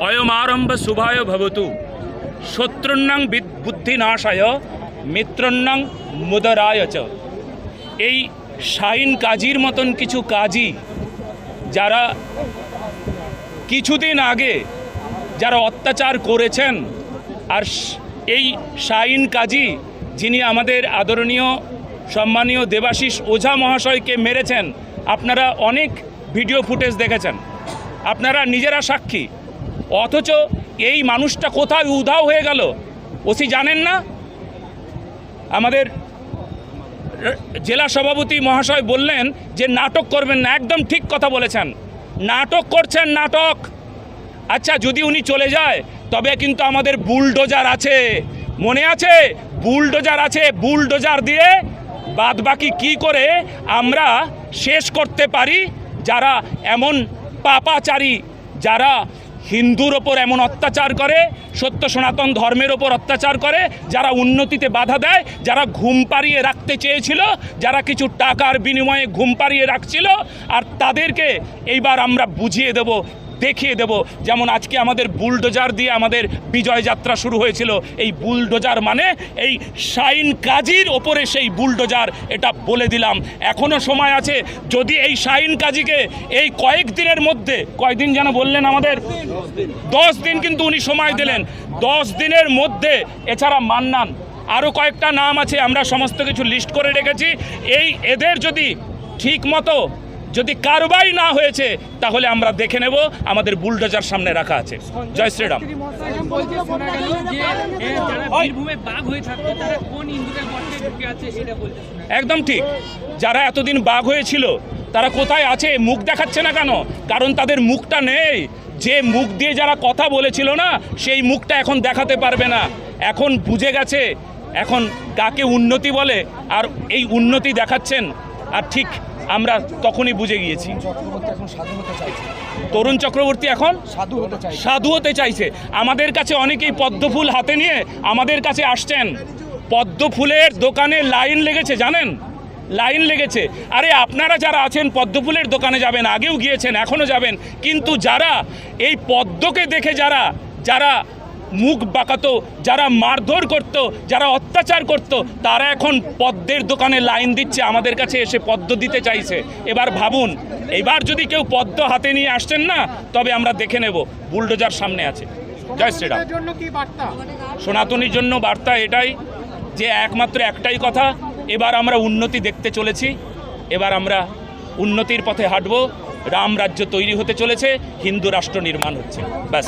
অয়মারম্ভ শুভায় ভবতু শত্রুন্নাং বুদ্ধিনাশায় মিত্রন্নাং মুদরায় চ। এই শাহিন কাজীর মতন কিছু কাজী যারা কিছুদিন আগে যারা অত্যাচার করেছেন, আর এই শাহিন কাজী যিনি আমাদের আদরণীয় সম্মানীয় দেবাশিস ওঝা মহাশয়কে মেরেছেন, আপনারা অনেক ভিডিও ফুটেজ দেখেছেন, আপনারা নিজেরা সাক্ষী। অথচ এই মানুষটা কোথায় উধাও হয়ে গেল ওসি জানেন না? আমাদের জেলা সভাপতি মহাশয় বললেন যে নাটক করবেন না, একদম ঠিক কথা বলেছেন, নাটক করছেন নাটক। আচ্ছা, যদি উনি চলে যায় তবে কিন্তু আমাদের বুলডোজার আছে, মনে আছে? বুলডোজার আছে, বুলডোজার দিয়ে বাদবাকি কি করে আমরা শেষ করতে পারি। যারা এমন পাপাচারী, যারা হিন্দুর ওপর এমন অত্যাচার করে, সত্য সনাতন ধর্মের ওপর অত্যাচার করে, যারা উন্নতিতে বাধা দেয়, যারা ঘুম পাড়িয়ে রাখতে চেয়েছিল, যারা কিছু টাকার বিনিময়ে ঘুম পাড়িয়ে রাখছিল, আর তাদেরকে এইবার আমরা বুঝিয়ে দেব, দেখিয়ে দেব। যেমন আজকে আমাদের বুলডোজার দিয়ে আমাদের বিজয় যাত্রা শুরু হয়েছিল। এই বুলডোজার মানে এই শাহিন কাজীর ওপরে সেই বুলডোজার, এটা বলে দিলাম। এখনও সময় আছে, যদি এই শাহিন কাজীকে এই কয়েকদিনের মধ্যে, কয়েকদিন যেন বললেন আমাদের 10 দিন কিন্তু উনি সময় দিলেন, 10 দিনের মধ্যে, এছাড়া মান্নান, আরও কয়েকটা নাম আছে, আমরা সমস্ত কিছু লিস্ট করে রেখেছি। এদের যদি ঠিক মতো যদি কারবাই না হয়েছে তাহলে আমরা দেখে নেব, আমাদের বুলডোজার সামনে রাখা আছে। জয় শ্রীরাম। একদম ঠিক, যারা এতদিন বাঘ হয়েছিল তারা কোথায় আছে? মুখ দেখাচ্ছে না কেন? কারণ তাদের মুখটা নেই। যে মুখ দিয়ে যারা কথা বলেছিল না, সেই মুখটা এখন দেখাতে পারবে না। এখন বুঝে গেছে এখন কাকে উন্নতি বলে, আর এই উন্নতি দেখাচ্ছেন। আর ঠিক আমরা তখনই বুঝে গিয়েছি তরুণ চক্রবর্তী এখন সাধু হতে চাইছে। আমাদের কাছে অনেকেই পদ্মফুল হাতে নিয়ে আমাদের কাছে আসছেন। পদ্মফুলের দোকানে লাইন লেগেছে, জানেন? লাইন লেগেছে। আরে আপনারা যারা আছেন পদ্মফুলের দোকানে যাবেন, আগেও গিয়েছেন, এখনও যাবেন, কিন্তু যারা এই পদ্মকে দেখে যারা মুখ বাঁকাতো, যারা মারধর করত, যারা অত্যাচার করত, তারা এখন পদ্মের দোকানে লাইন দিচ্ছে, আমাদের কাছে এসে পদ্ম দিতে চাইছে। এবার ভাবুন, এবার যদি কেউ পদ্ম হাতে নিয়ে আসছেন না, তবে আমরা দেখে নেব বুলডোজার সামনে আছে। জয় শ্রীরাম। সনাতনীর জন্য বার্তা এটাই যে একমাত্র একটাই কথা, এবার আমরা উন্নতি দেখতে চলেছি, এবার আমরা উন্নতির পথে হাঁটব, রাম রাজ্য তৈরি হতে চলেছে, হিন্দু রাষ্ট্র নির্মাণ হচ্ছে, ব্যাস।